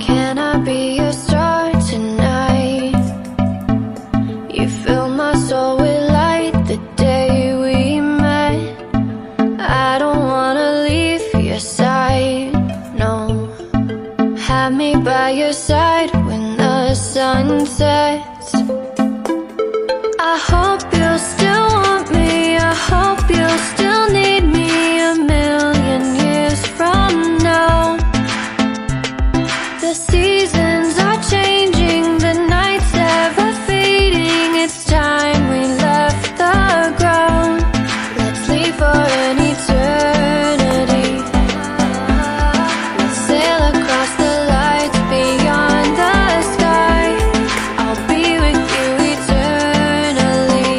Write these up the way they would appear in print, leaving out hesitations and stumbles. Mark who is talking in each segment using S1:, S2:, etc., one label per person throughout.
S1: Can I be your star tonight? You fill my soul with light the day we met. I don't wanna leave your side, no. Have me by your side when the sun sets. I hope you'll still want me, I hope you'll still need me a million years from now. The seasons are changing, the nights ever fading. It's time we left the ground. Let's leave for an eternity. We'll sail across the lights beyond the sky. I'll be with you eternally.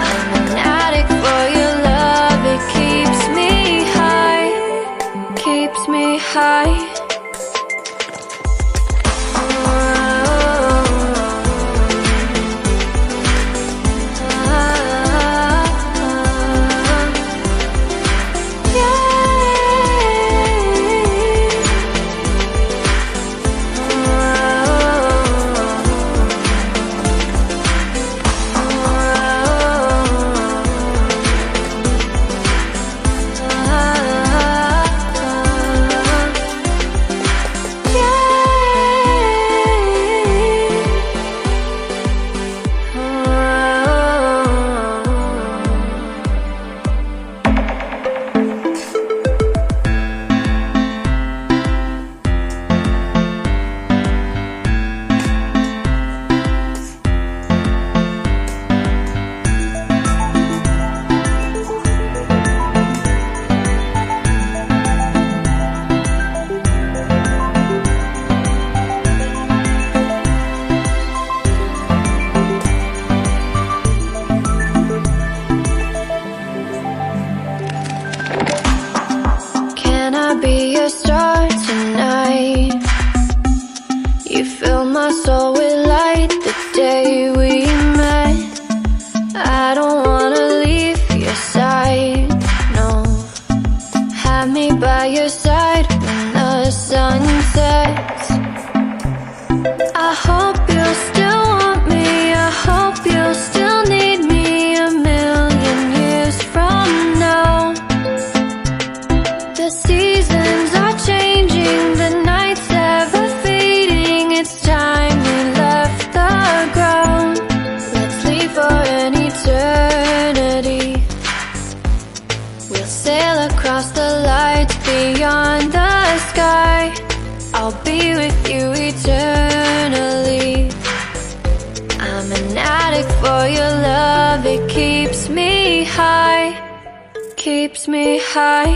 S1: I'm an addict for your love, it keeps me high, keeps me high. Can I be your star tonight? You fill my soul with light the day we met. I don't wanna leave your side, no. Have me by your side when the sun sets. I hope you'll still want me, I hope you'll still need me a million years from now. The seasons are changing, the nights ever fading. It's time we left the ground. Let's leave for an eternity. We'll sail across the lights beyond the sky. I'll be with you eternally. I'm an addict for your love, it keeps me high, keeps me high.